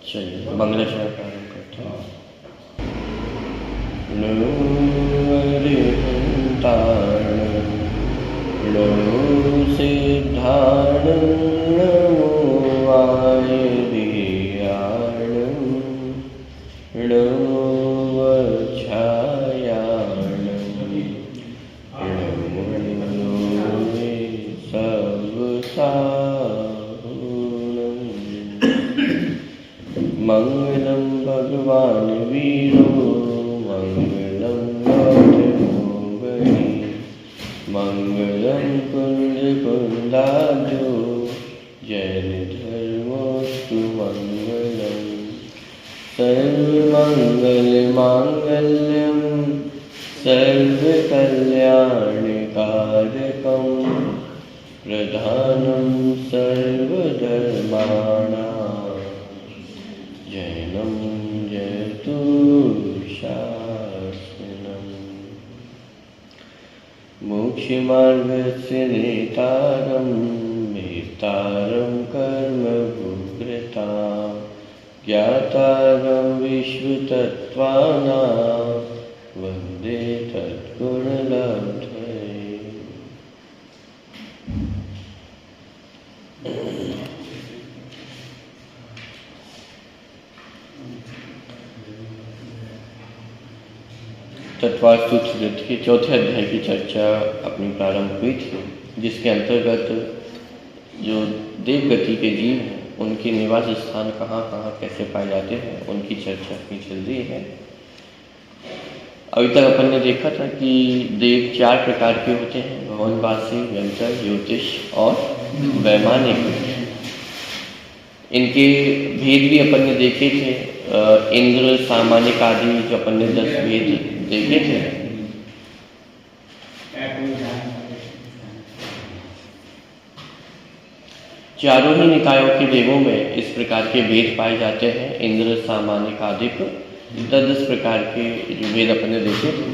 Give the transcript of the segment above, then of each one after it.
चलिए मंगलाचरण प्रारंभ करते हैं। लो अरिहंताण लो सिद्धाण नमो वायरियाण लो वच्छायाण लो सबसाहुणम् मंगलम भगवान वीरो मंगलम मोगरी मंगलम कुंज कुंदाजो जय धर्मोस्तु मंगलम सर्वमंगल मांगल्यम सर्वकल्याणकारकम प्रधानम सर्वधर्माणां जैनं जयतु शासनम् मोक्षमार्गस्य नेतारं वेत्तारं कर्मभूभृतां ज्ञातारं विश्वतत्त्वानां वन्दे तद्गुणलब्धये। तत्वास्तु के चौथे अध्याय की चर्चा अपनी प्रारंभ हुई थी, जिसके अंतर्गत जो देवगति के जीव हैं उनके निवास स्थान कहाँ कहाँ कैसे पाए जाते हैं उनकी चर्चा अपनी चल रही है। अभी तक अपन ने देखा था कि देव 4 प्रकार के होते हैं, भवनवासी, व्यंतर, ज्योतिष और वैमानिक। इनके भेद भी अपन ने देखे थे, इंद्र, सामानिक आदि जो अपन ने 10 भेद देखे थे। चारों ही निकायों के देवों में इस प्रकार के भेद पाए जाते हैं, इंद्र, सामानिक आदि 10 प्रकार के जो भेद अपन ने देखे थे।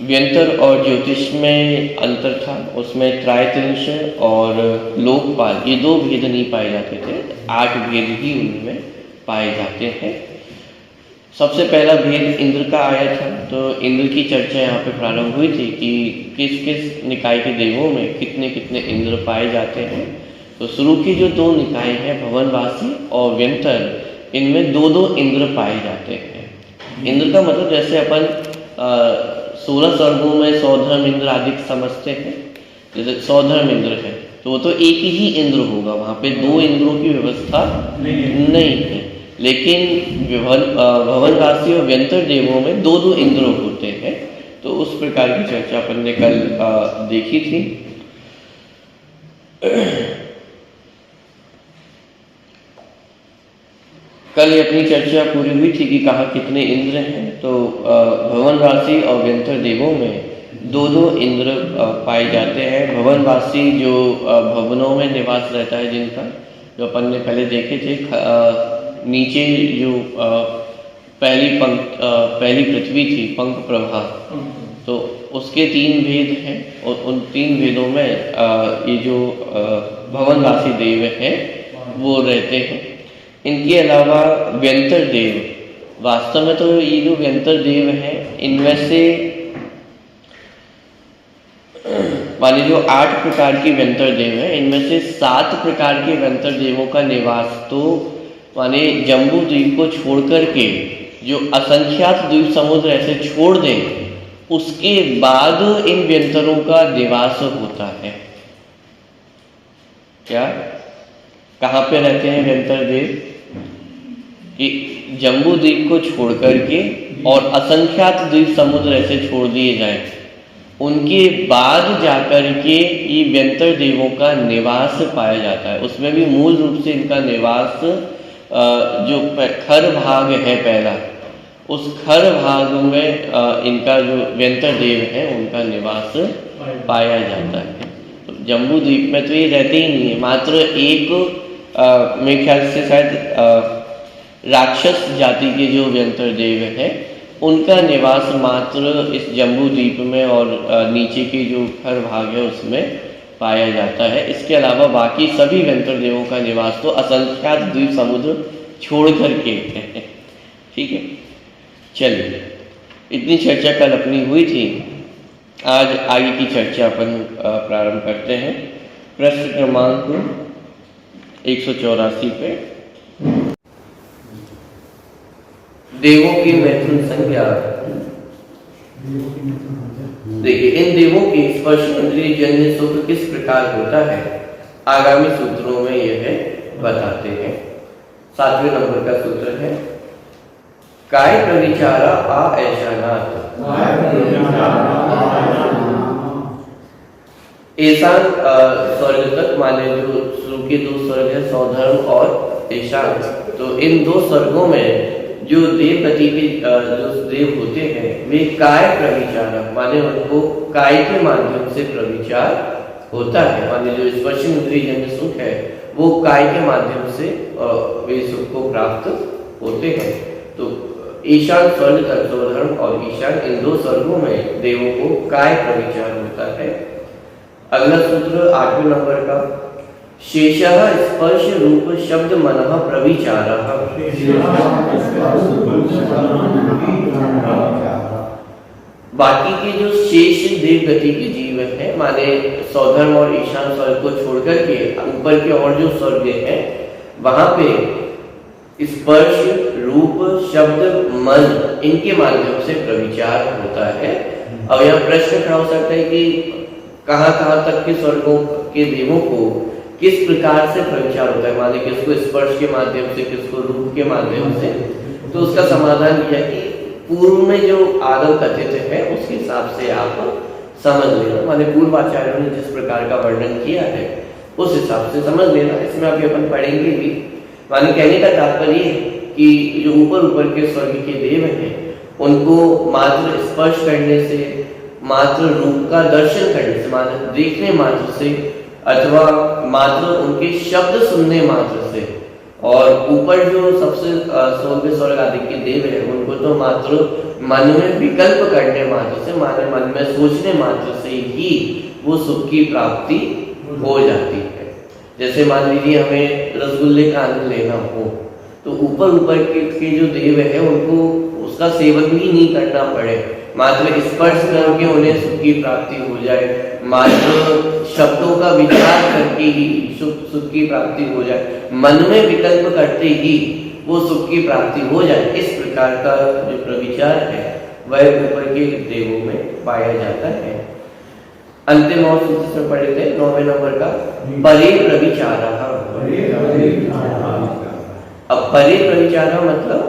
व्यंतर और ज्योतिष में अंतर था, उसमें त्रायतंश और लोकपाल ये 2 भेद नहीं पाए जाते थे, 8 भेद ही उनमें पाए जाते हैं। सबसे पहला भेद इंद्र का आया था, तो इंद्र की चर्चा यहाँ पे प्रारंभ हुई थी कि किस किस निकाय के देवों में कितने कितने इंद्र पाए जाते हैं। तो शुरू की जो 2 निकाय हैं, भवनवासी और व्यंतर, इनमें 2-2 इंद्र पाए जाते हैं। इंद्र का मतलब जैसे अपन 16 स्वर्गों में सौधर्म इंद्र आदि समझते हैं, जैसे सौधर्म इंद्र है तो वो तो एक ही इंद्र होगा, वहाँ पे 2 इंद्रों की व्यवस्था नहीं है। लेकिन भवनवासी और व्यंतर देवों में 2-2 इंद्र होते हैं। तो उस प्रकार की चर्चा अपन ने कल देखी थी। कल अपनी चर्चा पूरी हुई थी कि कहा कितने इंद्र हैं। तो भवनवासी और व्यंतर देवों में 2-2 इंद्र पाए जाते हैं। भवनवासी जो भवनों में निवास रहता है जिनका, जो अपन ने पहले देखे थे, नीचे जो पहली पृथ्वी थी, पंख प्रभा, तो उसके 3 भेद हैं और उन 3 भेदों में ये जो भवनवासी देव हैं वो रहते हैं। इनके अलावा व्यंतर देव, वास्तव में तो ये जो व्यंतर देव हैं इनमें से माने जो 8 प्रकार के व्यंतर देव हैं, इनमें से 7 प्रकार के व्यंतर देवों का निवास तो माने जम्बू द्वीप को छोड़ करके जो असंख्यात द्वीप समुद्र ऐसे छोड़ दें उसके बाद इन व्यंतरों का निवास होता है। क्या कहाँ पे रहते हैं व्यंतर देव? कि जम्बू द्वीप को छोड़ करके और असंख्यात द्वीप समुद्र ऐसे छोड़ दिए जाएं, उनके बाद जाकर के ये व्यंतर देवों का निवास पाया जाता है। उसमें भी मूल रूप से इनका निवास जो खर भाग है पहला, उस खर भाग में इनका जो व्यंतर देव है उनका निवास पाया जाता है। तो जम्बू द्वीप में तो ये रहते ही नहीं है, मात्र एक मेरे ख्याल से शायद राक्षस जाति के जो व्यंतर देव हैं उनका निवास मात्र इस जम्बू द्वीप में और नीचे के जो खर भाग है उसमें पाया जाता है। इसके अलावा बाकी सभी व्यंतर देवों का निवास तो असंख्यात द्वीप समुद्र छोड़ करके ठीक है। चलिए, इतनी चर्चा कल अपनी हुई थी। आज आगे की चर्चा अपन प्रारंभ करते हैं। प्रश्न क्रमांक 184 पे देवों की मैथुन संज्ञा। देखिए, इन देवों की स्पर्श इंद्रिय जन्य सुख किस प्रकार होता है, आगामी सूत्रों में यह बताते हैं। 7वें नंबर का सूत्र है, काय प्रविचारा आ ऐशानात्। ईशान स्वर्ग तक, माने जो शुरू के 2 स्वर्ग है, सौधर्म और ईशान, तो इन 2 स्वर्गों में जो देव गति के जो देव होते हैं वे काय प्रविचार, माने उनको काय के माध्यम से प्रविचार होता है। माने जो स्पर्श इंद्रिय जन्य सुख है वो काय के माध्यम से वे सुख को प्राप्त होते हैं। तो ईशान स्वर्ग तक, सौधर्म और ईशान, इन 2 स्वर्गों में देवों को काय प्रविचार होता है। अगला सूत्र 8वें नंबर का, शेषः स्पर्श रूप शब्द मनः प्रविचारः। बाकी के जो शेष देव गति के जीव हैं, माने सौधर्म और ईशान स्वर्ग को छोड़कर के ऊपर के और जो स्वर्ग हैं वहां पे स्पर्श रूप शब्द मन इनके माध्यम से प्रविचार होता है। अब यहाँ प्रश्न खड़ा हो सकता है कि कहाँ तक के स्वर्गों के देवों को किस प्रकार से प्रविचार होता है, माने किसको स्पर्श के माध्यम से, किसको रूप के माध्यम से। तो उसका समाधान यह है कि पूर्व में जो आगम कथित है उसके हिसाब से आप समझ लेना, माने पूर्वाचार्यों ने जिस प्रकार का वर्णन किया है उस हिसाब से समझ लेना। इसमें अभी अपन पढ़ेंगे भी। माने कहने का तात्पर्य कि जो ऊपर के स्वर्ग के देव हैं उनको मात्र स्पर्श करने से, मात्र रूप का दर्शन करने से, मात्र देखने मात्र से, अथवा मात्र उनके शब्द सुनने मात्र से, और ऊपर जो सबसे 16वें स्वर्ग आदि के देव है उनको तो मात्र मन में विकल्प करने मात्र से, माने मन में सोचने मात्र से ही वो सुख की प्राप्ति हो जाती है। जैसे मान लीजिए हमें रसगुल्ले का आनंद लेना हो तो ऊपर के जो देव है उनको उसका सेवन भी नहीं करना पड़े, मात्र स्पर्श करके उन्हें सुख की प्राप्ति हो जाए, मात्र शब्दों का विचार करके ही सुख की प्राप्ति हो जाए, मन में विकल्प करते ही वो सुख की प्राप्ति हो जाए। इस प्रकार का जो प्रविचार है वह ऊपर के देवों में पाया जाता है। अंतिम और सूत्र से पढ़े थे 9वें नंबर का, परे प्रविचारः। अब परे प्रविचारः मतलब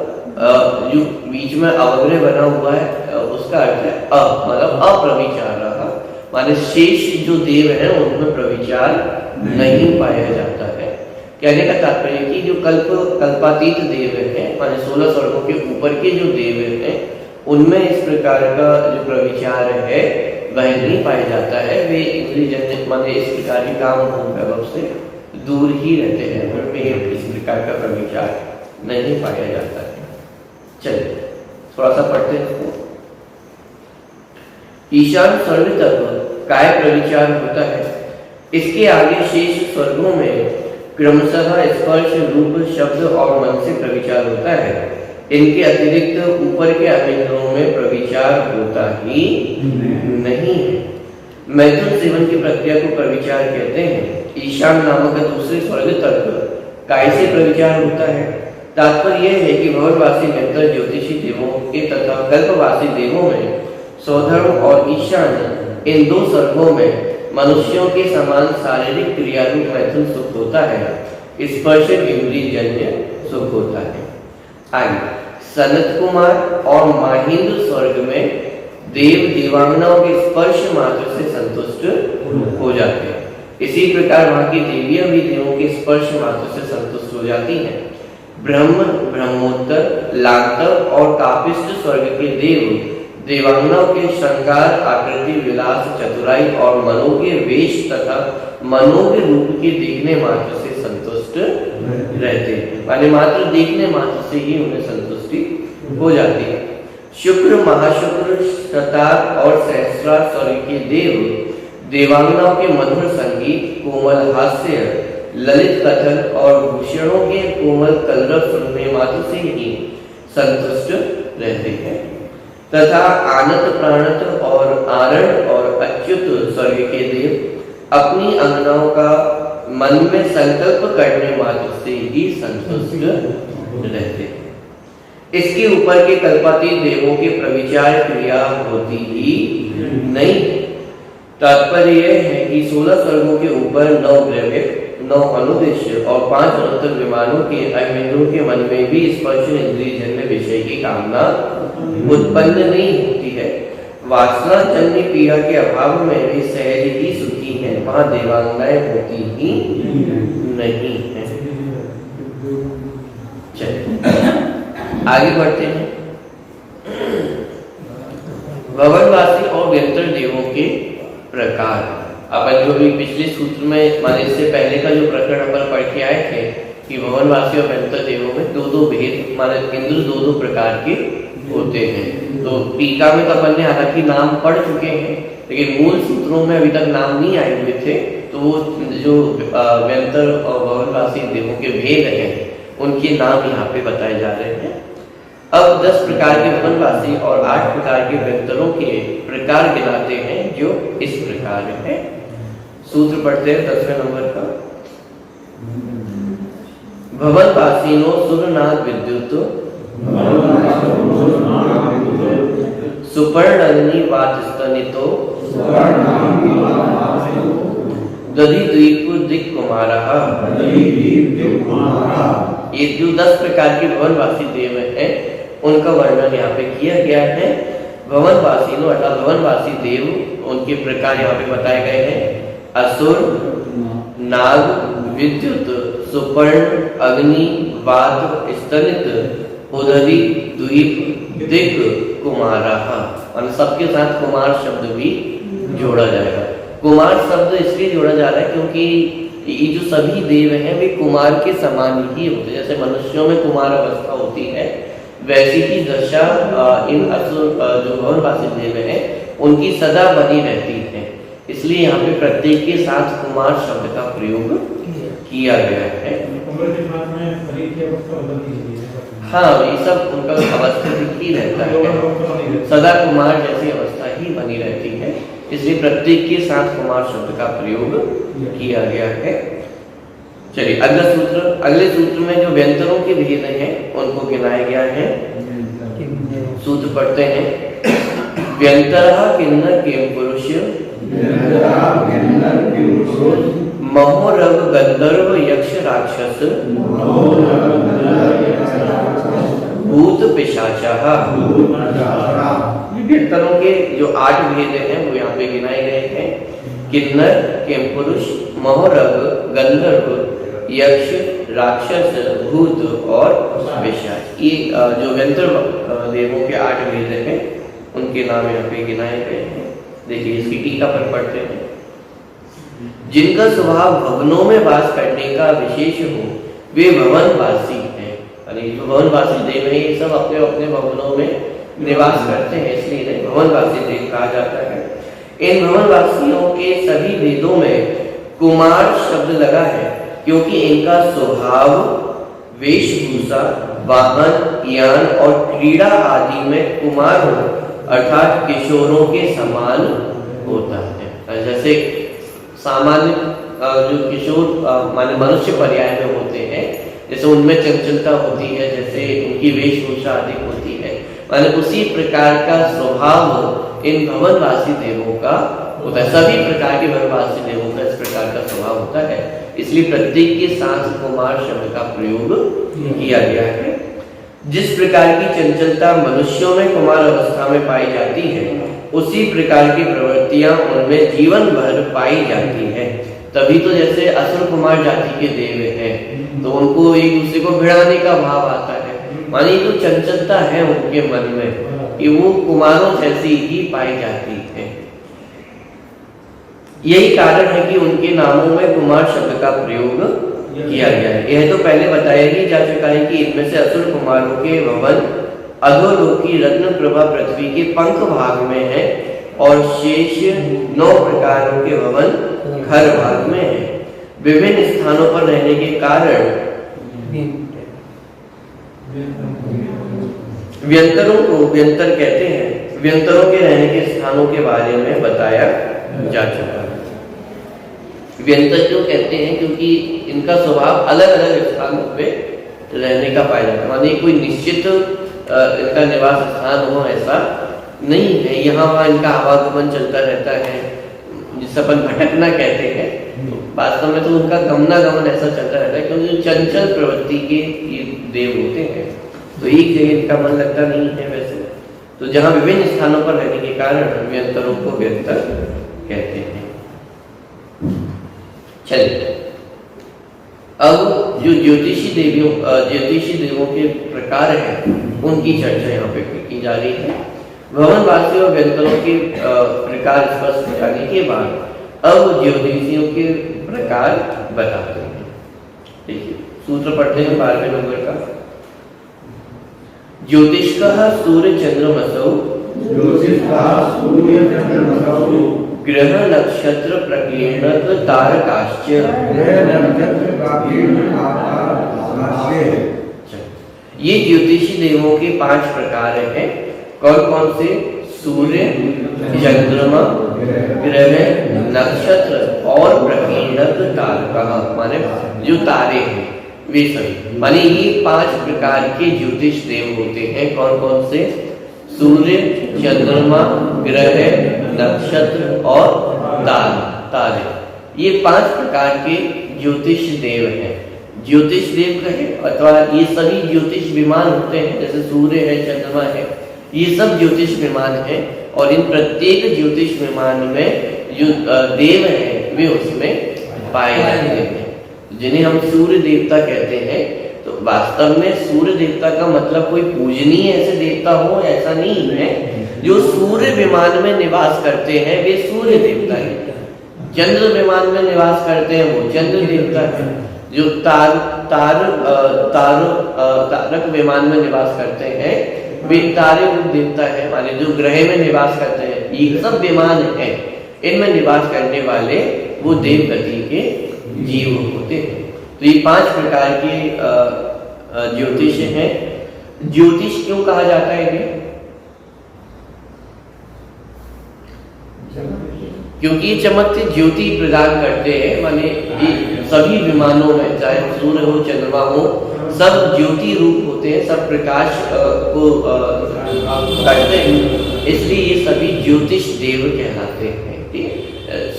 जो बीच में अवग्रह बना हुआ है उसका अर्थ है मतलब अप्रविचारः, माने शेष जो देव है उनमें प्रविचार नहीं पाया जाता है। कहने का तात्पर्य कि जो कल्पातीत देव है, माने 16 स्वर्गों के ऊपर के जो देव हैं उनमें इस प्रकार का जो प्रविचार है वह नहीं पाया जाता है। वे इंद्रियजन्य माने इस प्रकार के काम वैभव से दूर ही रहते हैं, उनमें इस प्रकार का प्रविचार नहीं पाया जाता है। चलिए थोड़ा सा पढ़ते हैं इसको। ईशान स्वर्ग तक काय प्रविचार होता है, इसके आगे शेष स्वर्गों में क्रमशः स्पर्श रूप शब्द और मन से प्रविचार होता है। इनके अतिरिक्त ऊपर के अभिंद्रों में प्रविचार होता ही नहीं है। मैथुन सेवन की प्रक्रिया को प्रविचार कहते हैं। ईशान नामक दूसरे स्वर्ग तक काय से प्रविचार होता है। तात्पर्य यह है कि भवनवासी निरंतर ज्योतिषी देवों के तथा कल्पवासी देवों में सौधर्म और ईशान इन 2 स्वर्गों में मनुष्यों के समान शारीरिक क्रियारूप मैथुन सुख होता है, स्पर्श इंद्रिय जन्य सुख होता है। आगे सनत कुमार और माहिंद्र स्वर्ग में देव देवांगनाओं के स्पर्श मात्र से संतुष्ट हो जाते हैं। इसी प्रकार वहां की देवियां भी देवों के स्पर्श मात्र से संतुष्ट हो जाती हैं। ब्रह्म, ब्रह्मोत्तर, लांतर और कापिष्ट स्वर्ग के देव देवांगनाओं के श्रृंगार, आकृति, विलास, चतुराई और मनो के वेश तथा मनो के रूप के देखने मात्र से संतुष्ट रहते हैं, माने मात्र देखने मात्र से ही उन्हें संतुष्टि हो जाती है। शुक्र, महाशुक्र, शतार और सहस्रार स्वर्ग के देव देवांगनाओं के मधुर संगीत, कोमल हास्य, ललित कथन और भूषणों के कोमल कलरव सुनने मात्र से ही संतुष्ट रहते हैं तथा आनंद प्राणत और आरण और अच्युत स्वर्ग के देव अपनी अंगनाओं का मन में संकल्प करने मात्र से ही संतुष्ट रहते हैं। इसके ऊपर के कल्पातीत देवों की प्रविचार क्रिया होती ही नहीं। तात्पर्य यह है कि 16 स्वर्गों के ऊपर 9 द्रव्य, 9 अनुदेश और 5 अनंतर विमानों के अग्निंद्रों के मन में भी स्पर्श इंद्रिय जन्य विषय की कामना उत्पन्न नहीं होती है। वासना जन्य पीड़ा के अभाव में वे सहज ही सुखी हैं, वहां देवांगनाएं होती ही नहीं है। चलिए आगे बढ़ते हैं। भवनवासी और व्यंतर देवों के प्रकार। अपन जो भी पिछले सूत्र में माने इससे पहले का जो प्रकरण अपन पढ़ के आए थे कि भवनवासी और व्यंतर देवों में दो भेद माने इंद्र दो प्रकार के होते हैं। तो टीका में तो अपन ने हालांकि नाम पढ़ चुके हैं, लेकिन मूल सूत्रों में अभी तक नाम नहीं आए हुए थे। तो वो जो व्यंतर और भवनवासी देवों के भेद हैं उनके नाम यहाँ पे बताए जा रहे हैं। अब 10 प्रकार के भवनवासी और 8 प्रकार के व्यंतरों के प्रकार गिनाते हैं जो इस प्रकार है। सूत्र पढ़ते हैं 10वें नंबर का। भवनवासीनो सुरनाग विद्युत सुपर्णग्नि वातस्तनितो दधि द्वीप दिक् कुमारः। ये जो 10 प्रकार के भवनवासी देव हैं उनका वर्णन यहाँ पे किया गया है। भवनवासी अर्थात भवनवासी देव, उनके प्रकार यहाँ पे बताए गए हैं। असुर, नाग, विद्युत, सुपर्ण, अग्नि, वात, स्तनित, उदधि, द्वीप, दिक्, कुमारः। और सबके साथ कुमार शब्द भी जोड़ा जाएगा। कुमार शब्द इसलिए जोड़ा जा रहा है क्योंकि ये जो सभी देव हैं वे कुमार के समान ही होते हैं। जैसे मनुष्यों में कुमार अवस्था होती है, वैसी ही दशा इन असुर जो भवनवासी देव हैं उनकी सदा बनी रहती है। इसलिए यहाँ पे प्रत्येक के साथ कुमार शब्द का प्रयोग किया गया है। हाँ, ये सब उनका अवस्था ही रहता है, सदा कुमार जैसी अवस्था ही बनी रहती है। इसलिए प्रत्येक के साथ कुमार शब्द का प्रयोग किया गया है। चलिए अगले सूत्र में जो व्यंतरों के भेद हैं उनको गिनाया गया है। सूत्र पढ़ते हैं। व्यंतरः किन्नर किंपुरुष महोरग गंधर्व यक्ष राक्षस भूत पिशाचः। व्यंतरों के जो 8 भेद हैं वो यहाँ पे गिनाए गए हैं। किन्नर, किंपुरुष, महोरग, गंधर्व, यक्ष, राक्षस, भूत और पिशाच। ये जो व्यंतर देवों के 8 भेद हैं उनके नाम यहाँ पे गिनाए गए हैं। देखिए इसकी टीका पर पढ़ते हैं। जिनका स्वभाव भवनों में वास करने का विशेष हो वे भवनवासी हैं। अरे जो भवनवासी देव हैं ये सब अपने अपने भवनों में निवास करते हैं, इसलिए इन्हें भवनवासी देव कहा जाता है। इन भवनवासियों के सभी भेदों में कुमार शब्द लगा है क्योंकि इनका स्वभाव, वेशभूषा, वाहन, यान और क्रीड़ा आदि में कुमार हो अर्थात किशोरों के समान होता है। जैसे सामान्य जो किशोर माने मनुष्य पर्याय में होते हैं, जैसे उनमें चंचलता होती है, जैसे उनकी वेशभूषा अधिक होती है, माने उसी प्रकार का स्वभाव इन भवनवासी देवों का होता है। सभी प्रकार के भवनवासी देवों का इस प्रकार का स्वभाव होता है। इसलिए प्रत्येक के साथ कुमार शब्द का प्रयोग किया गया है। जिस प्रकार की चंचलता मनुष्यों में कुमार अवस्था में पाई जाती है उसी प्रकार की प्रवृत्तियां उनमें जीवन भर पाई जाती है। तभी तो जैसे असुर कुमार जाति के देव हैं तो उनको एक दूसरे को भिड़ाने का भाव आता है। मानी जो चंचलता है उनके मन में कि वो कुमारों जैसी ही पाई जाती है। यही कारण है कि उनके नामों में कुमार शब्द का प्रयोग किया गया है। यह तो पहले बताया ही जा चुका है कि इनमें से असुर कुमारों के भवन अधोलोकी रत्न प्रभा पृथ्वी के पंख भाग में है और शेष 9 प्रकारों के भवन घर भाग में है। विभिन्न स्थानों पर रहने के कारण व्यंतरों को व्यंतर कहते हैं। व्यंतरों के रहने के स्थानों के बारे में बताया जा चुका है। व्यंतर क्यों कहते हैं? क्योंकि इनका स्वभाव अलग अलग स्थानों पे रहने का पाया जाता है, माने कोई निश्चित इनका निवास स्थान हो ऐसा नहीं है। यहाँ वहाँ इनका आवागमन चलता रहता है, जिसे अपन भटकना कहते हैं। वास्तव में तो उनका गमनागमन ऐसा चलता रहता है, क्योंकि चंचल प्रवृत्ति के ये देव होते हैं, तो एक जगह इनका मन लगता नहीं है वैसे। तो जहाँ विभिन्न स्थानों पर रहने के कारण व्यंतरों को व्यंतर कहते हैं। चलिए, अब जो ज्योतिषी देवों के प्रकार हैं उनकी चर्चा यहाँ पे की जा रही है। भवनवासी और व्यंतरों के प्रकार स्पष्ट हो जाने के बाद अब ज्योतिषियों के प्रकार बताते हैं। देखिए, सूत्र पढ़ते हैं 12वें नंबर का। ज्योतिषकः सूर्य चंद्रमसौ ग्रह नक्षत्र प्रकीर्णक तारकाश्च। ये ज्योतिषी देवों के 5 प्रकार हैं। कौन कौन से? सूर्य, चंद्रमा, ग्रह, नक्षत्र और प्रकीर्णक तारका, माने जो तारे हैं वे सभी। माने ये 5 प्रकार के ज्योतिष देव होते हैं। कौन कौन से? सूर्य, चंद्रमा, ग्रह, नक्षत्र और तारे। ये 5 प्रकार के ज्योतिष देव हैं। ज्योतिष देव कहे अथवा ये सभी ज्योतिष विमान होते हैं, जैसे सूर्य है, चंद्रमा है, ये सब ज्योतिष विमान हैं। और इन प्रत्येक ज्योतिष विमान में जो देव हैं वे उसमें पाए जाते हैं, जिन्हें हम सूर्य देवता कहते हैं। तो वास्तव में सूर्य देवता का मतलब कोई पूजनीय ऐसे देवता हो ऐसा नहीं है। जो सूर्य विमान में निवास करते हैं वे सूर्य देवता हैं। चंद्र विमान में निवास करते हैं वो चंद्र देवता है। जो तारक विमान में निवास करते हैं वे तारे रूप देवता है। माने जो ग्रह में निवास करते हैं, ये सब विमान हैं, इनमें निवास करने वाले वो देव गति के जीव होते हैं। तो ये 5 प्रकार के ज्योतिष हैं। ज्योतिष क्यों कहा जाता है इन्हें? क्योंकि ये चमकते ज्योति प्रदान करते हैं। माने ये सभी विमानों में, चाहे सूर्य हो, चंद्रमा हो, सब ज्योति रूप होते हैं, सब प्रकाश को करते हैं। इसलिए ये सभी ज्योतिष देव कहलाते हैं।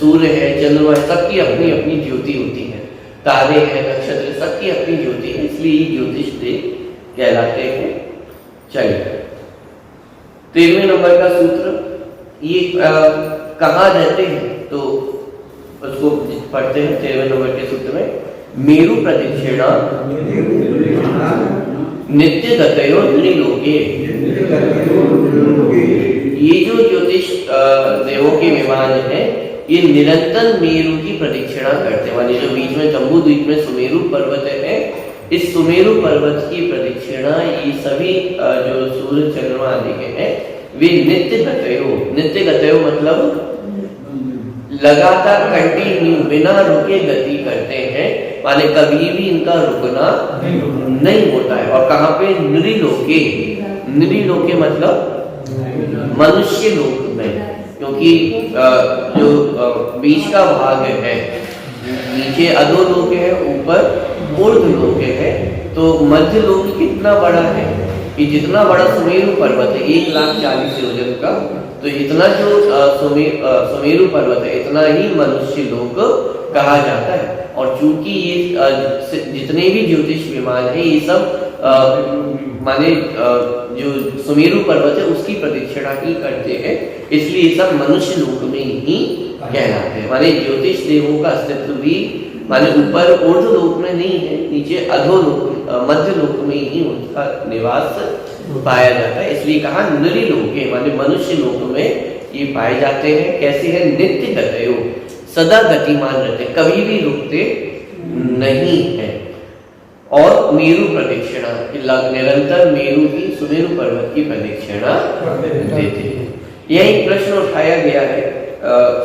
सूर्य है, चंद्रमा है, सबकी अपनी अपनी ज्योति होती है। तारे हैं, नक्षत्र, सबकी अपनी ज्योति है, इसलिए ये ज्योतिष देव कहलाते हैं। चलिए, 13वें नंबर का सूत्र, ये कहाँ रहते हैं तो उसको पढ़ते हैं। 13वें नंबर के सूत्र में मेरु प्रदक्षिणा नित्य गतयो त्रिलोके। ये जो ज्योतिष देवों के विमान है ये निरंतर मेरु की प्रदक्षिणा करते हैं। मानी जो बीच में जम्बू द्वीप में सुमेरु पर्वत है, इस सुमेरु पर्वत की प्रदक्षिणा ये सभी जो सूर्य चंद्रमा आदि के हैं वे नित्य गतयो मतलब लगातार कंटिन्यू बिना रुके गति करते हैं। माने कभी भी इनका रुकना नहीं होता है। और कहाँ पे? नृलोके मतलब मनुष्य लोक में, क्योंकि जो बीच का भाग है, नीचे अधोलोक है, ऊपर ऊर्ध्वलोक है। तो मध्य लोक कितना बड़ा है कि जितना बड़ा सुमेरु पर्वत है 1,40,000 योजन का, तो इतना जो सुमेरु पर्वत है इतना ही मनुष्य लोक कहा जाता है। और चूंकि ये जितने भी ज्योतिष विमान है ये सब माने जो सुमेरु पर्वत है उसकी प्रदक्षिणा ही करते हैं, इसलिए ये सब मनुष्य लोक में ही कहलाते हैं। माने ज्योतिष देवों का अस्तित्व भी माने ऊपर ऊर्ध्व लोक में नहीं है, नीचे अधोलोक मध्य लोक में ही उनका निवास पाया जाता है। इसलिए कहा नृलोके, माने मनुष्य लोक में ये पाए जाते हैं। कैसे है? नित्य गतयो, सदा गतिमान रहते, कभी भी रुकते नहीं है। और मेरु प्रदक्षिणा, निरंतर मेरु की सुमेरु पर्वत की प्रदक्षिणा देते हैं। यह एक प्रश्न उठाया गया है,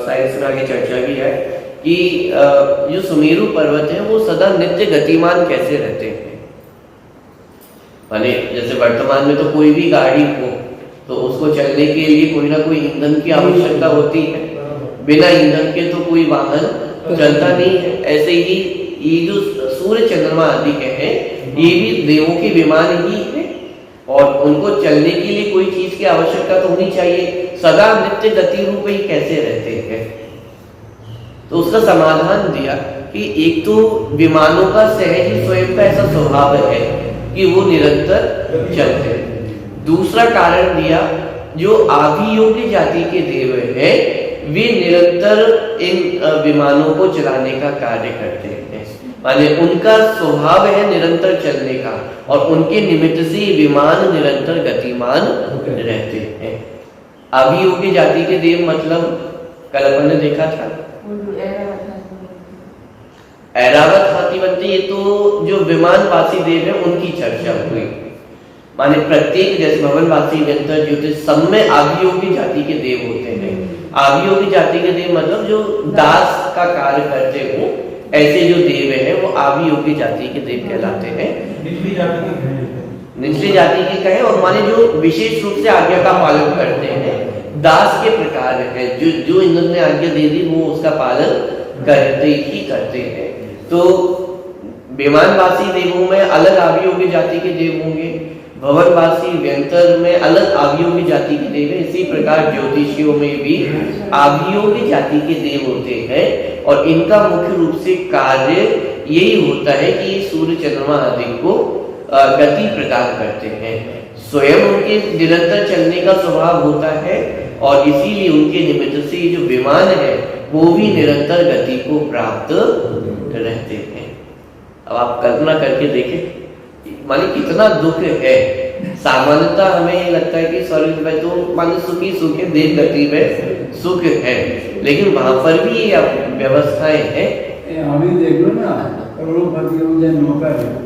साइंस में आगे चर्चा भी है कि जो सुमेरु पर्वत है वो सदा नित्य गतिमान कैसे रहते हैं। माने जैसे वर्तमान में तो कोई भी गाड़ी हो तो उसको चलने के लिए कोई ना कोई ईंधन की आवश्यकता होती है, बिना ईंधन के तो कोई वाहन चलता नहीं है। ऐसे ही ये जो सूर्य चंद्रमा आदि के हैं ये भी देवों के विमान ही है और उनको चलने के लिए कोई चीज की आवश्यकता तो होनी चाहिए, सदा नित्य गति रूप ही कैसे रहते हैं। तो उसका समाधान दिया कि एक तो विमानों का सहज ही स्वयं का ऐसा स्वभाव है कि वो निरंतर चलते हैं। दूसरा कारण दिया जो आभियोग्य जाति के देव है वे निरंतर इन विमानों को चलाने का कार्य करते हैं, माने उनका स्वभाव है निरंतर चलने का और उनके निमित्त से विमान निरंतर गतिमान रहते हैं। आभियोग्य जाति के देव मतलब कल अपन ने देखा था ऐरावत हाथीवंती, ये तो जो विमानवासी देव है उनकी चर्चा हुई। माने प्रत्येक जैसे भवनवासी व्यंतर ज्योतिष सब में आभियोगी जाति के देव होते हैं। आभियोगी जाति के देव मतलब जो दास का कार्य करते हो ऐसे जो देव है वो आभियोगी जाति के देव कहलाते हैं। निचली जाति के कहे और माने जो विशेष रूप से आज्ञा का पालन करते हैं दास के प्रकार है, जो इंद्र ने आज्ञा दे दी वो उसका पालन करते ही करते हैं। तो विमानवासी देवों में अलग आभियोगी जाति के देव होंगे, भवनवासी व्यंतर में अलग आभियोगी जाति के देव है। इसी प्रकार ज्योतिषियों में भी आभियोगी जाति के देव होते हैं और इनका मुख्य रूप से कार्य यही होता है कि सूर्य चंद्रमा आदि को गति प्रदान करते हैं। स्वयं उनके निरंतर चलने का स्वभाव होता है और इसीलिए उनके निमित्त से जो विमान है वो भी निरंतर गति को प्राप्त रहते हैं। अब आप कल्पना करके देखें माने कितना दुख है। सामान्यतः हमें ये लगता है कि स्वर्ग में तो माने सुखी सुख है, देव गति में सुख है, लेकिन वहां पर भी ये व्यवस्थाएं हैं। अभी देख लो ना करोड़पति हो जाए नौकर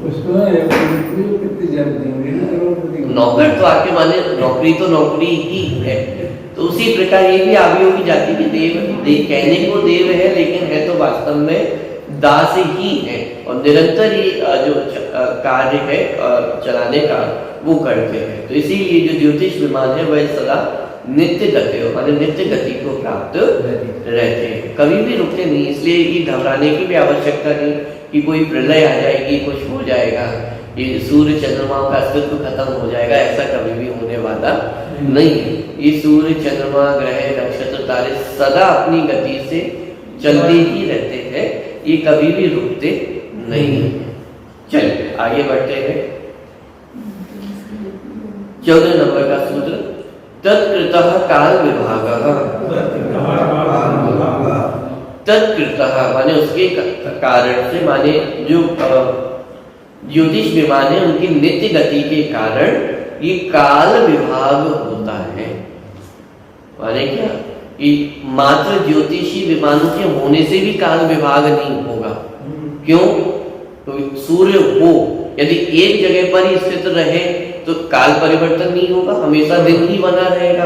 उसको कितनी जल्दी होगी ना करोड़पति। नौकर तो आके माने नौकरी तो नौकरी ही है। तो उसी प्रकार ये भी आभियोगी जाति के देव कहने को देव है लेकिन है तो वास्तव में दास ही है और निरंतर ये जो कार्य है चलाने का वो करते हैं। तो इसीलिए जो ज्योतिष विमान है वह सदा नित्य गति माने नित्य गति को प्राप्त रहते हैं, कभी भी रुकते नहीं। इसलिए ये घबराने की भी आवश्यकता नहीं कि कोई प्रलय आ जाएगी, कुछ हो जाएगा, ये सूर्य चंद्रमा का अस्तित्व खत्म हो जाएगा, ऐसा कभी भी होने वाला नहीं। ये सूर्य चंद्रमा ग्रह नक्षत्र तारे सदा अपनी गति से चलते ही रहते हैं, ये कभी भी रुकते नहीं। चलिए आगे बढ़ते हैं। 14 नंबर का सूत्र तत्कृतः काल विभागः। तत्कृतः माने उसके कारण से, माने जो ज्योतिष विमान है उनकी नित्य गति के कारण ये काल विभाग होता है। माने क्या कि मात्र ज्योतिषी विमानों के होने से भी काल विभाग नहीं होगा। क्यों? तो सूर्य हो यदि एक जगह पर ही स्थित रहे तो काल परिवर्तन नहीं होगा, हमेशा दिन ही बना रहेगा।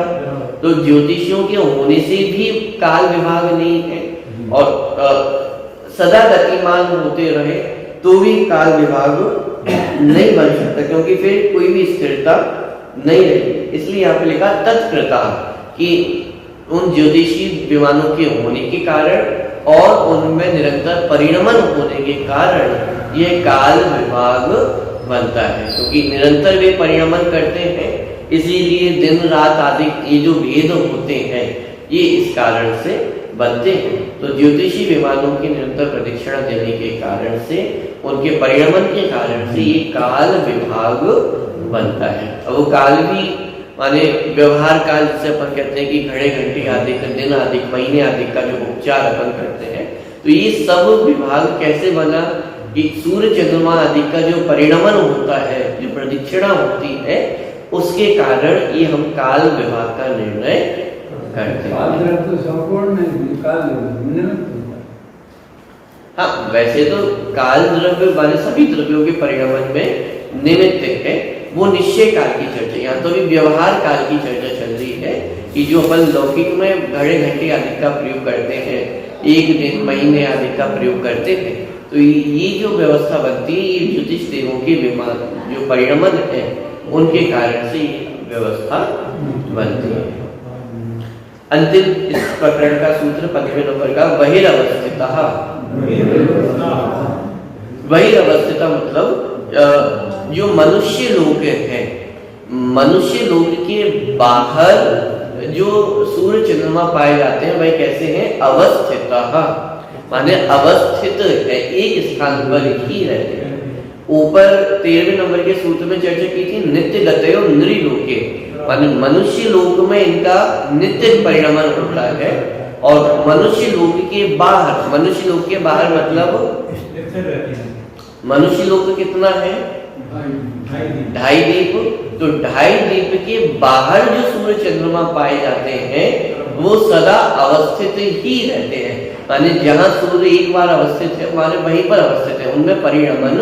तो ज्योतिषियों के होने से भी काल विभाग नहीं है और सदा गतिमान होते रहे तो भी काल विभाग नहीं बन सकता, क्योंकि फिर कोई भी स्थिरता नहीं रहेगी। इसलिए यहाँ पे लिखा तत्कृता कि उन ज्योतिषी विमानों के होने के कारण और उनमें निरंतर परिणमन होने के कारण ये काल विभाग बनता है, क्योंकि निरंतर वे परिणमन करते हैं। इसीलिए दिन रात आदि ये जो भेद होते हैं ये इस कारण से बनते हैं। तो ज्योतिषी विमानों की निरंतर प्रदक्षिणा देने के कारण से, उनके परिणमन के कारण से ये काल विभाग बनता है। अब वो काल भी माने व्यवहार काल जिसे अपन कहते हैं कि घड़े घंटे आदि का, दिन आदि, महीने आदि का जो उपचार अपन करते हैं, तो ये सब विभाग कैसे बना कि सूर्य चंद्रमा आदि का जो परिणमन होता है, जो प्रदक्षिणा होती है, उसके कारण ये हम काल विभाग का निर्णय करते हैं। तो संपूर्ण हाँ, वैसे तो काल द्रव्य वाले सभी द्रव्यों के परिणमन में निमित्त है, वो निश्चय काल की चर्चा। यहाँ तो भी व्यवहार काल की चर्चा चल रही है कि जो अपन लौकिक में घड़े घंटे आदि का प्रयोग करते हैं एक दिन महीने आदि का प्रयोग करते हैं। तो ये जो व्यवस्था बनती है ये ज्योतिष देवों के विमान जो परिणमन है उनके कारण से ये व्यवस्था बनती है। अंतिम इस प्रकरण का सूत्र 15वें नंबर का बहिरवस्थितः। बहिरवस्थितः मतलब जो मनुष्य लोक है, मनुष्य लोक के बाहर जो सूर्य चंद्रमा पाए जाते हैं वह कैसे हैं? अवस्थितः, माने अवस्थित है, एक स्थान पर ही रहते हैं। ऊपर 13वें नंबर के सूत्र में चर्चा की थी नित्य गतयो नृलोके, माने मनुष्य लोक में इनका नित्य परिणमन होता है। और मनुष्य लोक के बाहर, मनुष्य लोक के बाहर मतलब मनुष्य लोक कितना है? 2.5 द्वीप। तो 2.5 द्वीप के बाहर जो सूर्य चंद्रमा पाए जाते हैं वो सदा अवस्थित ही रहते हैं, माने जहाँ सूर्य एक बार अवस्थित है माने वहीं पर अवस्थित है, उनमें परिणमन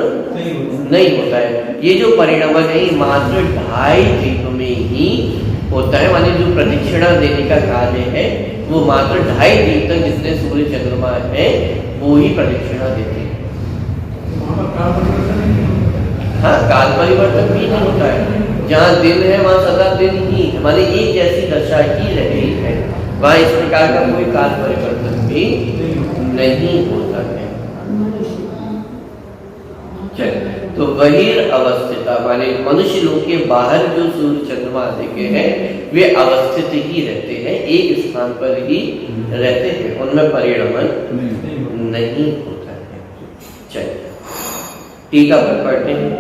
नहीं होता है। ये जो परिणमन है मात्र 2.5 द्वीप में ही होता है, माने जो प्रदक्षिणा देने का कार्य है वो मात्र 2.5 द्वीप तक जितने सूर्य चंद्रमा है वो ही प्रदक्षिणा देते हैं। हाँ, काल परिवर्तन भी नहीं होता है। जहाँ दिन है वहाँ सदा दिन ही है, माने एक जैसी दशा ही रही है, वहाँ इस प्रकार का कोई काल परिवर्तन भी नहीं होता है। चलिए, तो बहिरवस्थितः माने मनुष्य लोक के बाहर जो सूर्य चंद्रमा आदि के हैं वे अवस्थित ही रहते हैं, एक स्थान पर ही रहते हैं, उनमें परिणमन नहीं होता है। चलिए टीका पर पढ़ते हैं।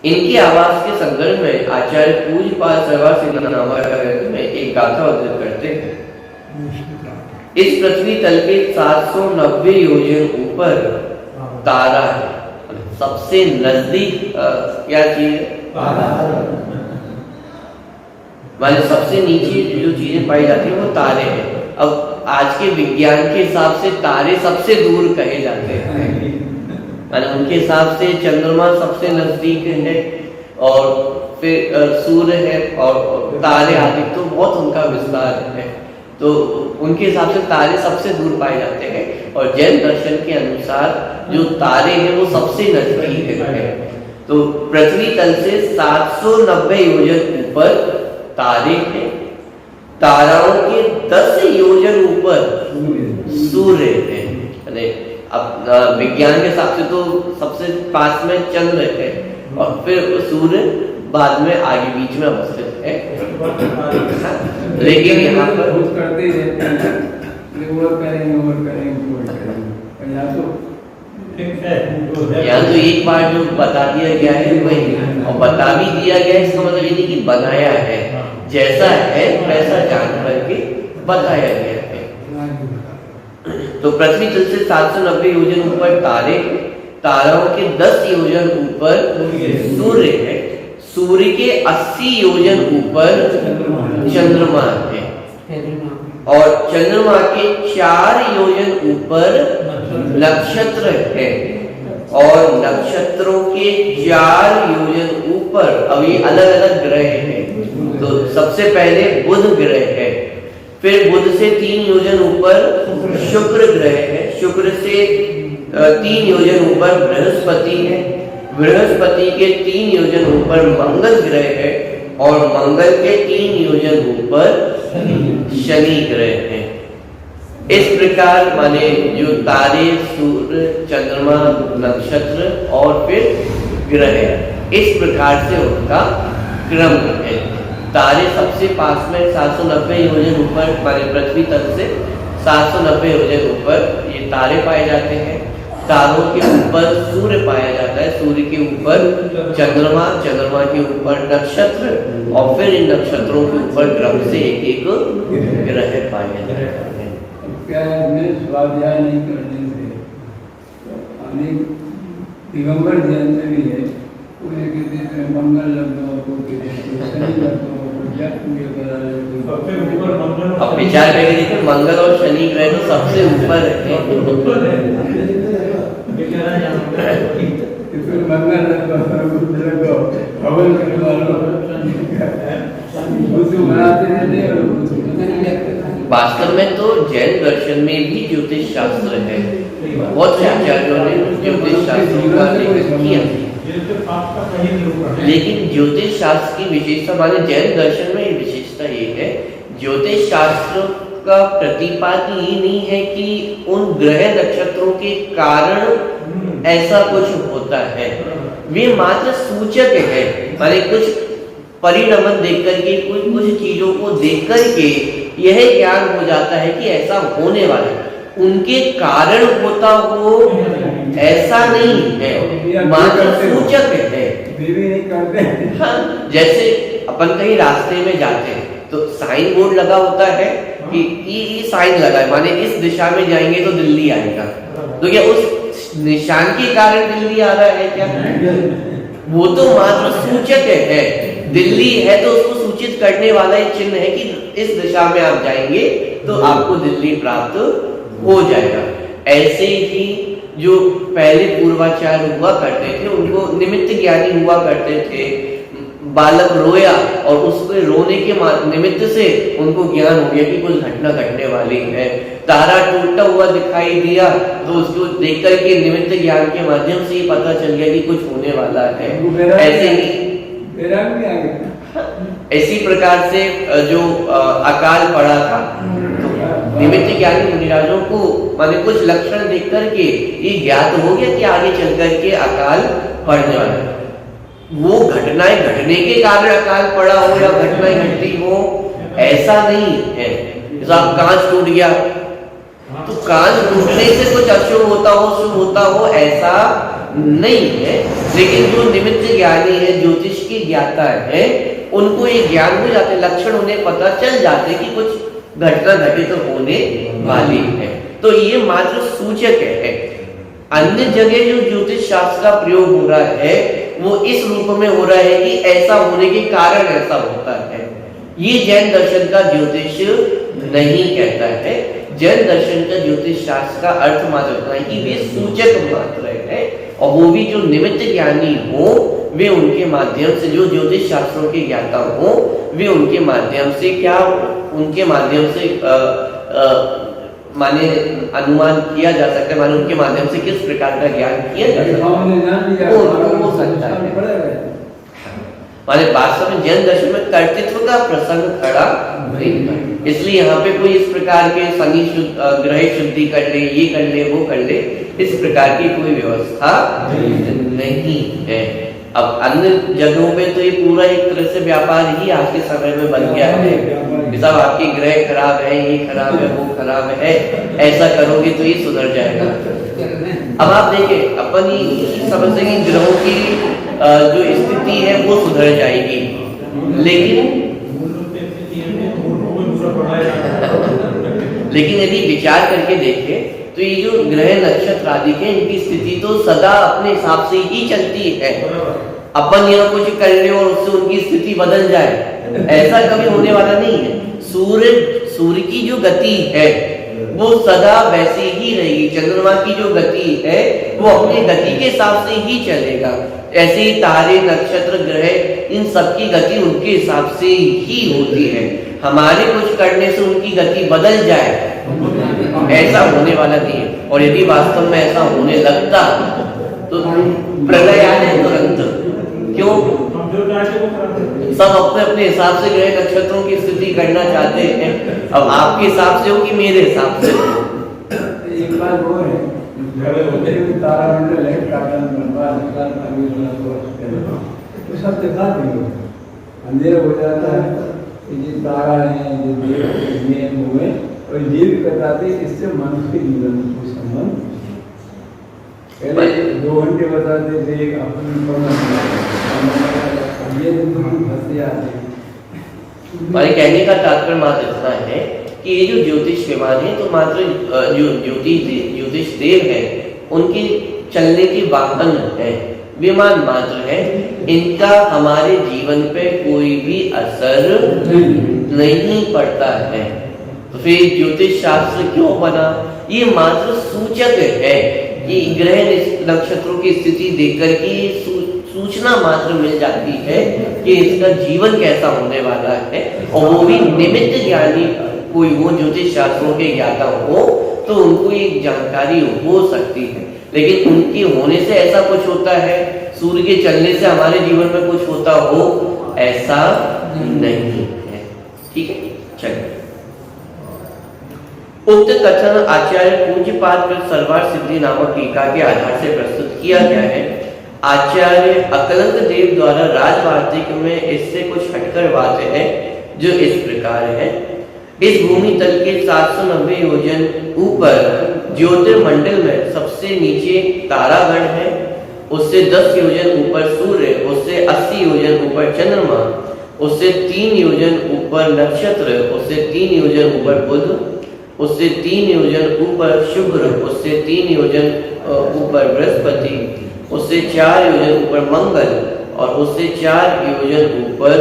इनके आवास के संदर्भ में आचार्य पूज्यपाद सरवार सिंह नामक में एक गाथा उद्धृत करते हैं। इस पृथ्वी तल के 790 योजन ऊपर तारा है, सबसे नजदीक क्या चीज है? माने सबसे नीचे जो चीजें पाई जाती है वो तारे हैं। अब आज के विज्ञान के हिसाब से तारे सबसे दूर कहे जाते हैं, माने उनके हिसाब से चंद्रमा सबसे नजदीक है और फिर सूर्य है और तारे आदि तो बहुत उनका विस्तार है, तो उनके हिसाब से तारे सबसे दूर पाए जाते हैं। और जैन दर्शन के अनुसार जो तारे हैं वो सबसे नजदीक है। तो पृथ्वी तल से 790 योजन ऊपर तारे हैं, ताराओं के 10 योजन ऊपर सूर्य है। अब विज्ञान के हिसाब से तो सबसे पास में चंद्र है और फिर सूर्य बाद में आगे बीच में अवस्थित है। लेकिन यहाँ पर करते रहते हैं, यहाँ तो एक बार जो बता दिया गया है वही, और बता भी दिया गया है इसका मतलब ये नहीं कि बनाया है, जैसा है वैसा जान करके बताया गया है। तो पृथ्वी तल से 790 योजन ऊपर तारे, ताराओं के 10 योजन ऊपर सूर्य है, सूर्य के 80 योजन ऊपर चंद्रमा है और चंद्रमा के 4 योजन ऊपर नक्षत्र है और नक्षत्रों के 4 योजन ऊपर, अब ये अलग अलग ग्रह हैं। तो सबसे पहले बुध ग्रह है, फिर बुध से 3 योजन ऊपर शुक्र ग्रह है, शुक्र से 3 योजन ऊपर बृहस्पति है, बृहस्पति के 3 योजन ऊपर मंगल ग्रह है और मंगल के 3 योजन ऊपर शनि ग्रह है। इस प्रकार माने जो तारे, सूर्य, चंद्रमा, नक्षत्र और फिर ग्रह, इस प्रकार से उनका क्रम है। तारे सबसे पास में 790 योजन ऊपर, माने पृथ्वी तल से 790 योजन ऊपर ये तारे पाए जाते हैं। तारों के ऊपर सूर्य पाया जाता है, सूर्य के ऊपर चंद्रमा, चंद्रमा के ऊपर नक्षत्र और फिर इन नक्षत्रों के ऊपर क्रम से एक एक ग्रह पाए जाते हैं। क्या स्वाध्याय नहीं करने से अनेक दिगंबर जैन में भी है, पूरे के दिन मंगल लग्न अब विचार करके देखिए, मंगल और शनि ग्रह तो सबसे ऊपर है। फिर मंगल हवन करने वालों बनाते रहते हैं वास्तव में तो जैन दर्शन में भी ज्योतिष शास्त्र है। बहुत से आचार्यों ने ज्योतिष शास्त्र का लेखन किया, लेकिन ज्योतिष शास्त्र की विशेषता माने जैन दर्शन में विशेषता ये है, ज्योतिष शास्त्र का प्रतिपादन ये नहीं है कि उन ग्रह नक्षत्रों के कारण ऐसा कुछ होता है, वे मात्र सूचक है। माने कुछ परिणमन देख करके, कुछ चीजों को देख करके यह ज्ञान हो जाता है कि ऐसा होने वाला है। उनके कारण होता हो ऐसा नहीं है, मात्र सूचक है। हाँ, जैसे अपन कहीं रास्ते में जाते हैं तो साइन बोर्ड लगा होता है कि ये साइन लगा है, माने इस दिशा में जाएंगे तो दिल्ली आएगा। तो क्या उस निशान के कारण दिल्ली आ रहा है क्या? वो तो मात्र सूचक है। दिल्ली है तो उसको सूचित करने वाला एक चिन्ह है कि इस दिशा में आप जाएंगे तो आपको दिल्ली प्राप्त हो जाएगा। ऐसे ही जो पहले पूर्वाचार्य हुआ करते थे, उनको निमित्त ज्ञानी हुआ करते थे। बालक रोया और उसके रोने के निमित्त से उनको ज्ञान हो गया कि कुछ घटना घटने वाली है। तारा टूटता हुआ दिखाई दिया तो उसको देख करके निमित्त ज्ञान के माध्यम से ही पता चल गया कि कुछ होने वाला है। ऐसे ही इसी प्रकार से जो अकाल पड़ा था, तो निमित्त ज्ञानी मुनिराजों को माने कुछ लक्षण देख करके ये ज्ञात हो गया कि आगे चल करके अकाल पड़ने वाला है। वो घटनाएं घटने के कारण अकाल पड़ा हो या घटनाएं घटती हो ऐसा नहीं है। जैसे आप कांच टूट गया तो कांच टूटने से कुछ अशुभ होता हो, शुभ होता हो ऐसा नहीं है। लेकिन जो निमित्त ज्ञानी है, ज्योतिष की ज्ञाता है, उनको ये ज्ञान हो जाते, लक्षण उन्हें पता चल जाते कि कुछ घटना घटित तो होने वाली है। तो ये मात्र सूचक है। अन्य जगह जो ज्योतिष शास्त्र का प्रयोग हो रहा है वो इस रूप में हो रहा है कि ऐसा होने के कारण ऐसा होता है। ये जैन दर्शन का ज्योतिष नहीं कहता है। जैन दर्शन का ज्योतिष शास्त्र का अर्थ मात्र होता है कि वे सूचक मात्र है, और वो भी जो निमित्त ज्ञानी हो वे उनके माध्यम से, जो ज्योतिष शास्त्रों के ज्ञाता हो वे उनके माध्यम से क्या, उनके माध्यम से माने अनुमान किया जा सकता है, माने उनके माध्यम से किस प्रकार का ज्ञान किया जा सकता है वो हो सकता है। माने वास्तव में जैन दर्शन में कर्तृत्व का प्रसंग खड़ा नहीं है। इसलिए यहाँ पे कोई इस प्रकार के शनि ग्रह शुद्धि कर ले, ये कर ले, वो कर ले, इस प्रकार की कोई व्यवस्था नहीं है। अब अन्य जगहों पे तो ये पूरा एक तरह से व्यापार ही आज के समय में बन गया है। सब आपके ग्रह खराब है, ये खराब है, वो खराब है, ऐसा करोगे तो ये सुधर जाएगा। अब आप देखें, अपन ये समझते हैं कि ग्रहों की जो स्थिति है वो सुधर जाएगी, लेकिन यदि विचार करके देखें तो ये जो ग्रह नक्षत्र आदि के, इनकी स्थिति तो सदा अपने हिसाब से ही चलती है। अपन यहाँ कुछ कर ले और उससे उनकी स्थिति बदल जाए, ऐसा कभी होने वाला नहीं है। सूर्य की जो गति है वो सदा वैसे ही रहेगी। चंद्रमा की जो गति है वो अपनी गति के हिसाब से ही चलेगा। ऐसे ही तारे, नक्षत्र, ग्रह, इन सब की गति उनके हिसाब से ही होती है। हमारे कुछ करने से उनकी गति बदल जाए ऐसा होने वाला नहीं है। और यदि वास्तव में ऐसा होने लगता तो प्रलय आ जाए तुरंत। क्यों? सब अपने अपने हिसाब से ग्रह नक्षत्रों की स्थिति करना चाहते हैं। अब आपके हिसाब से हो कि मेरे हिसाब से हो? एक बात वो है, तारामंडल है, तो सब दिखा देंगे, अंधेरा हो जाता है। ये तारा है, ये देव हुए और ये भी बताते इससे मनुष्य के जीवन में कोई संबंध। पहले 2 घंटे बताते थे, ये फंसे आते। हमारे कहने का तात्पर्य मात्र इतना है कि ये जो ज्योतिष विमान है तो मात्र जो ज्योतिष देव है उनके चलने की वाहन है, विमान मात्र है। इनका हमारे जीवन पे कोई भी असर नहीं पड़ता है। तो फिर ज्योतिष शास्त्र क्यों बना? ये मात्र सूचक है कि ग्रह नक्षत्रों की स्थिति देखकर की सूचना मात्र मिल जाती है कि इसका जीवन कैसा होने वाला है, और वो भी निमित्त ज्ञानी कोई वो ज्योतिष शास्त्रों के ज्ञाता हो तो उनको एक जानकारी हो सकती है, लेकिन उनके होने से ऐसा कुछ होता है, सूर्य के चलने से हमारे जीवन में कुछ होता हो, ऐसा नहीं है। ठीक है, चलिए। उक्त कथन आचार्य पूज्यपाद सर्वार्थ सिद्धि नामक टीका के आधार से प्रस्तुत किया गया है। आचार्य अकलंक देव द्वारा राजवार्तिक में इससे कुछ हटकर बातें हैं जो इस प्रकार है। इस भूमि तल के 790 योजन ऊपर ज्योतिर्मंडल में सबसे नीचे तारागण है, उससे 10 योजन ऊपर सूर्य, उससे 80 योजन ऊपर चंद्रमा, उससे 3 योजन ऊपर नक्षत्र, उससे 3 योजन ऊपर बुध, उससे 3 योजन ऊपर शुक्र, उससे 3 योजन ऊपर बृहस्पति, उससे 4 योजन ऊपर मंगल और उससे 4 योजन ऊपर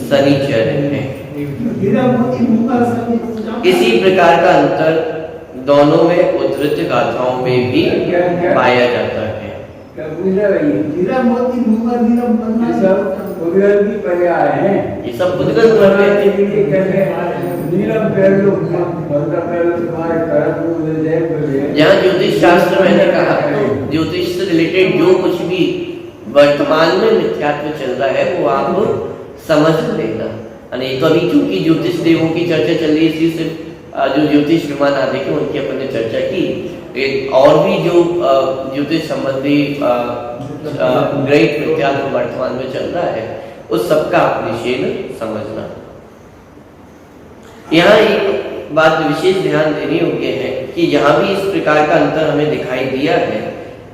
शनिचर है। इसी प्रकार का अंतर दोनों में उद्धृत गाथाओं में भी पाया जाता है। ये सब पुद्गल यहाँ ज्योतिष शास्त्र मैंने कहा तो ज्योतिष से रिलेटेड जो कुछ भी वर्तमान में मिथ्यात्व चल रहा है वो आप समझ लेना। नहीं तो अभी क्योंकि ज्योतिष देवों की चर्चा चल रही है, इसी से जो ज्योतिष विमान आदि की उनकी अपन ने चर्चा की। और भी जो ज्योतिष संबंधी ग्रहित मिथ्यात्व वर्तमान में चल रहा है उस सबका आप निषेध समझना। यहाँ एक बात विशेष ध्यान देनी योग्य है कि जहाँ भी इस प्रकार का अंतर हमें दिखाई दिया है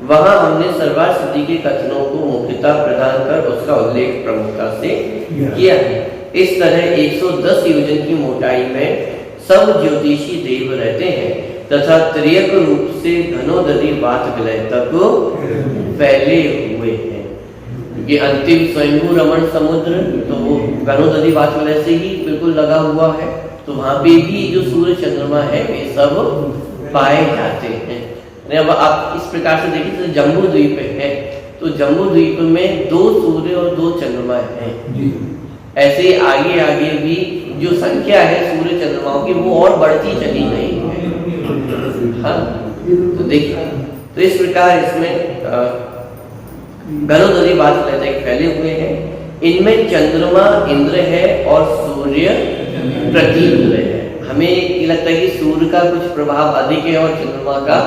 वहां हमने सर्वार्थ सिद्धि के कथनों को मुख्यता प्रदान कर उसका उल्लेख प्रमुखता से किया है। इस तरह 110 योजन की मोटाई में सब ज्योतिषी देव रहते हैं तथा त्रियक रूप से घनोदरी बात विलय तक फैले हुए हैं। ये अंतिम स्वयंभू रमण समुद्र तो वो घनोदरी बात विलय से ही बिल्कुल लगा हुआ है, तो वहां पे भी जो सूर्य चंद्रमा है वे सब पाए जाते हैं। अब आप इस प्रकार से देखिए तो जम्बू द्वीप है, तो जम्बू द्वीप में 2 सूर्य और 2 चंद्रमा हैं। ऐसे आगे आगे भी जो संख्या है सूर्य चंद्रमाओं की वो और बढ़ती चली गई है। हाँ, तो देखिए तो इस प्रकार इसमें घनोदरी बात फैले हुए हैं। इनमें चंद्रमा इंद्र है और सूर्य प्रतीन्द्र है। हमें ये लगता है कि सूर्य का कुछ प्रभाव अधिक है और चंद्रमा का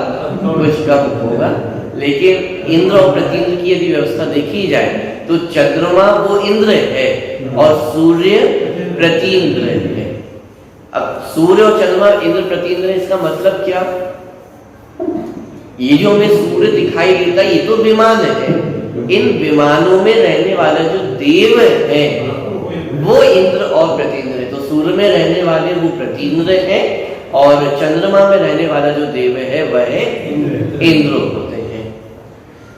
कुछ कम होगा, लेकिन इंद्र और प्रतीन्द्र की यदि व्यवस्था देखी जाए तो चंद्रमा वो इंद्र है और सूर्य प्रतीन्द्र है। अब सूर्य और चंद्रमा इंद्र प्रतीन्द्र है, इसका मतलब क्या? ये जो हमें सूर्य दिखाई देता है ये तो विमान है, इन विमानों में रहने वाला जो देव है वो इंद्र और प्रतीन्द्र है। तो सूर्य में रहने वाले वो प्रतीन्द्र है और चंद्रमा में रहने वाला जो देव है वह इंद्र होते हैं।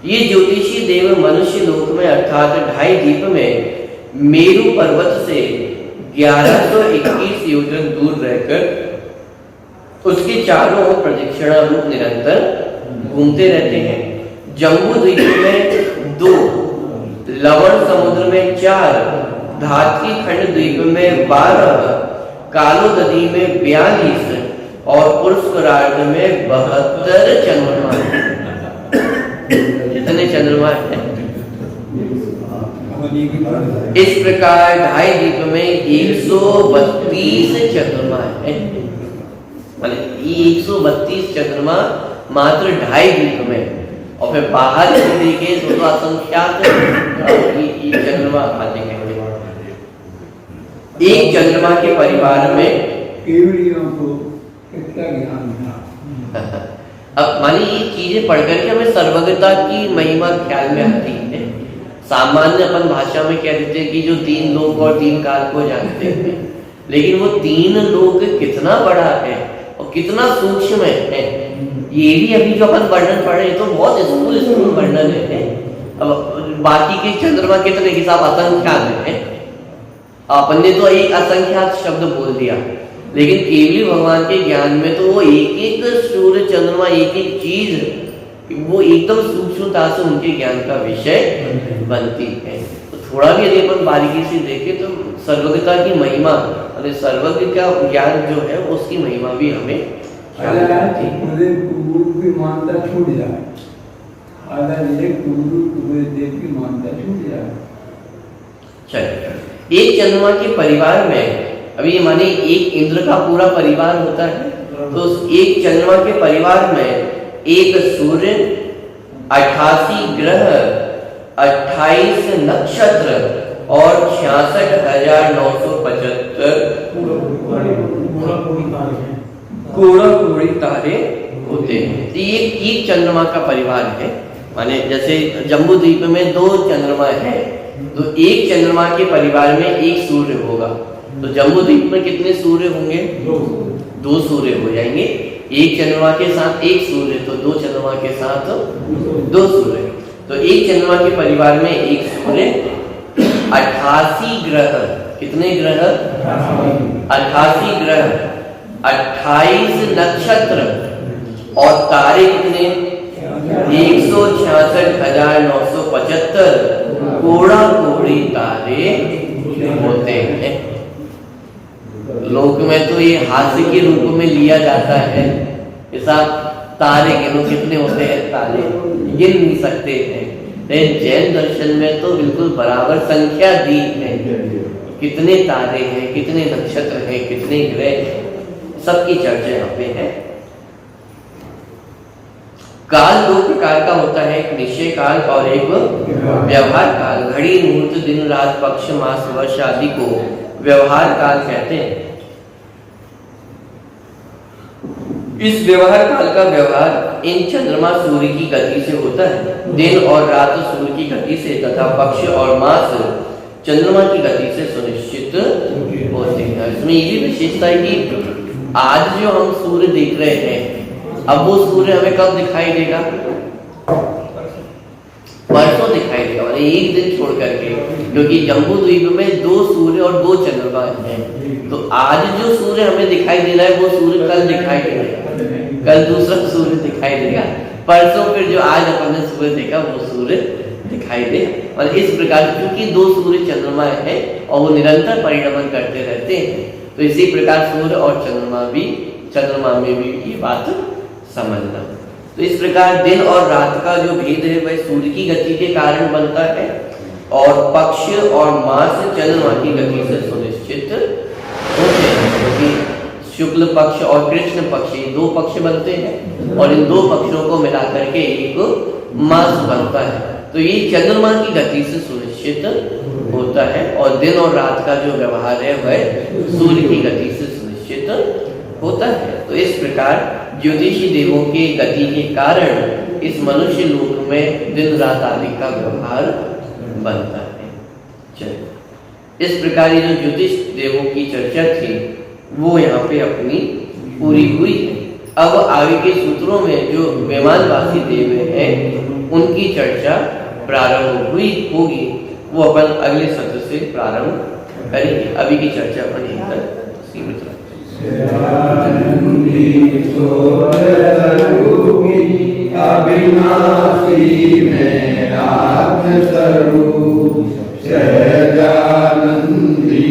ये ज्योतिषी देव मनुष्य लोक में अर्थात 2.5 दीप में मेरु पर्वत से 1121 योजन दूर रहकर उसके चारों ओर प्रदक्षिणा रूप निरंतर घूमते रहते हैं। जम्बू द्वीप में 2, लवण समुद्र में 4, धात्री खंड द्वीप में 12, कालोदरी में 42 और पुष्करार्ध में 72 चंद्रमा है। कितने चंद्रमा है? इस प्रकार 2.5 दीप में 132 चंद्रमा है। 132 चंद्रमा मात्र 2.5 दीप में, और फिर बाहर देखे तो असंख्यात चंद्रमा आते हैं। एक चंद्रमा के परिवार में को कितना ज्ञान था। अब मानिए ये चीजें पढ़कर के हमें सर्वज्ञता की महिमा ख्याल में आती है। सामान्य अपन भाषा में कह देते हैं कि जो 3 लोक और 3 काल को जानते हैं, लेकिन वो 3 लोक कितना बड़ा है और कितना सूक्ष्म है ये भी अभी जो अपन वर्णन पढ़ रहे हैं तो बहुत स्थूल वर्णन है। अब बाकी के चंद्रमा कितने के साथ असंख्यात है, अपन ने तो एक असंख्यात शब्द बोल दिया, लेकिन केवली भगवान के ज्ञान में तो वो एक एक सूर्य चंद्रमा एक एक चीज वो एकदम सूक्ष्मता से उनके ज्ञान का विषय बनती है। तो थोड़ा भी यदि अपन बारीकी से देखें तो सर्वज्ञता की महिमा और सर्वज्ञ का ज्ञान जो है उसकी महिमा भी हमें ख्याल आती है। पूरे गुरु की मानता छूट जाए, आदरणीय गुरु गुरुदेव की मानता छूट जाए। चलिए, एक चंद्रमा के परिवार में, अभी माने एक इंद्र का पूरा परिवार होता है, तो उस एक चंद्रमा के परिवार में एक सूर्य, 88 ग्रह, 28 नक्षत्र और 66,975 कोड़ी तारे होते हैं। तो ये एक चंद्रमा का परिवार है। माने जैसे जम्बू द्वीप में 2 चंद्रमा है, तो एक चंद्रमा के परिवार में एक सूर्य होगा। तो जम्बू द्वीप में कितने सूर्य होंगे? 2 सूर्य हो जाएंगे। एक चंद्रमा के साथ एक सूर्य, तो 2 चंद्रमा के साथ 2 सूर्य। तो एक चंद्रमा के परिवार में एक सूर्य, 88 ग्रह, कितने ग्रह? 88 ग्रह, 28 नक्षत्र और तारे कितने? 166,975 कोड़ी तारे होते हैं। लोक में तो ये हास्य के रूप में लिया जाता है, ऐसा तारे गिनो कितने होते हैं, तारे गिन नहीं सकते हैं। जैन दर्शन में तो बिल्कुल बराबर संख्या दी है, कितने तारे हैं, कितने नक्षत्र हैं, कितने ग्रह, सबकी चर्चा यहाँ पे है। काल 2 प्रकार का होता है, एक निश्चय काल और एक व्यवहार काल। घड़ी, मुहूर्त, दिन, रात, पक्ष, मास, वर्ष आदि को व्यवहार काल कहते हैं। इस व्यवहार काल का व्यवहार इन चंद्रमा सूर्य की गति से होता है। दिन और रात सूर्य की गति से तथा पक्ष और मास चंद्रमा की गति से सुनिश्चित होते हैं। इसमें ये भी विशेषता है कि आज जो हम सूर्य देख रहे हैं, अब वो सूर्य हमें कब दिखाई देगा? परसों दिखाई देगा, और एक दिन छोड़ करके, क्योंकि जम्बू द्वीप में 2 सूर्य और 2 चंद्रमा हैं। तो आज जो सूर्य हमें दिखाई दे रहा है वो सूर्य कल दिखाई देगा, कल दूसरा सूर्य दिखाई देगा, परसों फिर जो आज अपन ने सूर्य देखा वो सूर्य दिखाई दे। और इस प्रकार क्योंकि 2 सूर्य चंद्रमा है और वो निरंतर परिभ्रमण करते रहते हैं, तो इसी प्रकार सूर्य और चंद्रमा में भी ये बात समझना। तो इस प्रकार दिन और रात का जो भेद है वह सूर्य की गति के कारण बनता है, और पक्ष और मास चंद्रमा की गति से सुनिश्चित होते हैं। क्योंकि शुक्ल पक्ष और कृष्ण पक्ष, ये 2 पक्ष बनते हैं, और इन 2 पक्षों को मिलाकर के एक मास बनता है। तो ये चंद्रमा की गति से सुनिश्चित होता है, और दिन और रात का जो व्यवहार है वह सूर्य की गति से सुनिश्चित होता है। तो इस प्रकार ज्योतिषी देवों के गति के कारण इस मनुष्य लोक में दिन रात आदि का व्यवहार बनता है। चलिए, इस प्रकार ये जो ज्योतिष देवों की चर्चा थी वो यहाँ पे अपनी पूरी हुई है। अब आगे के सूत्रों में जो विमानवासी देव हैं उनकी चर्चा प्रारंभ होगी, वो अपन अगले सत्र से प्रारंभ करेंगे। अभी की चर्चा अपन यहीं तक सीमित रखें। अविनाशी में आत्मस्वरूप सहजानंदी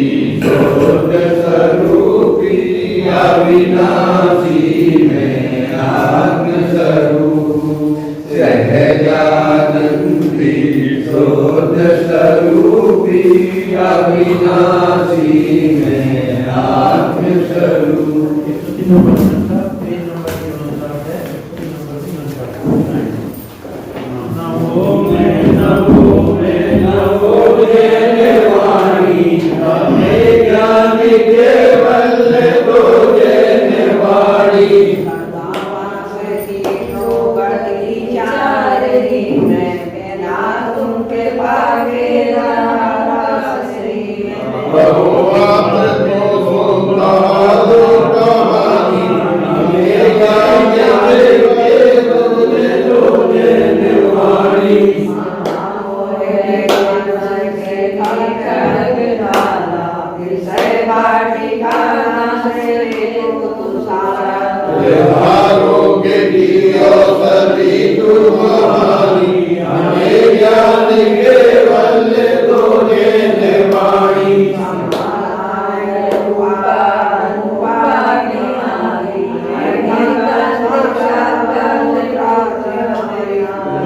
शोध स्वरूपी, अविनाशी में आत्मस्वरूप सहजानंदी शोध स्वरूपी, अविनाशी में आत्मस्वरूप।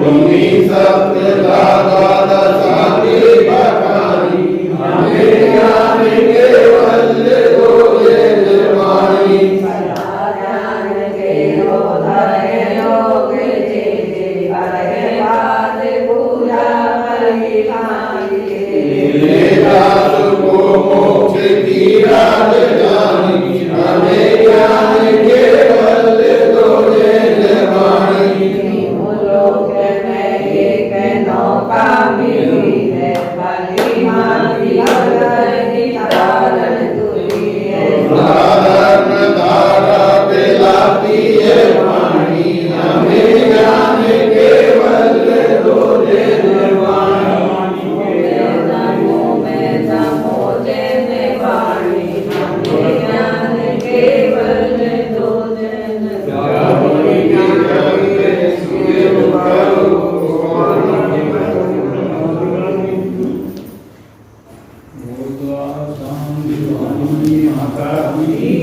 भूमि सत्य द्वादशाति बखानी हमें ज्ञान केवल्य दोहे निर्वाणी मोक्ष की राजधानी हमें ज्ञान केवल्य दोहे निर्वाणी धर्म धारा पिलाती है पानी हमें ज्ञान केवल्य दोहे निर्वाणी माता की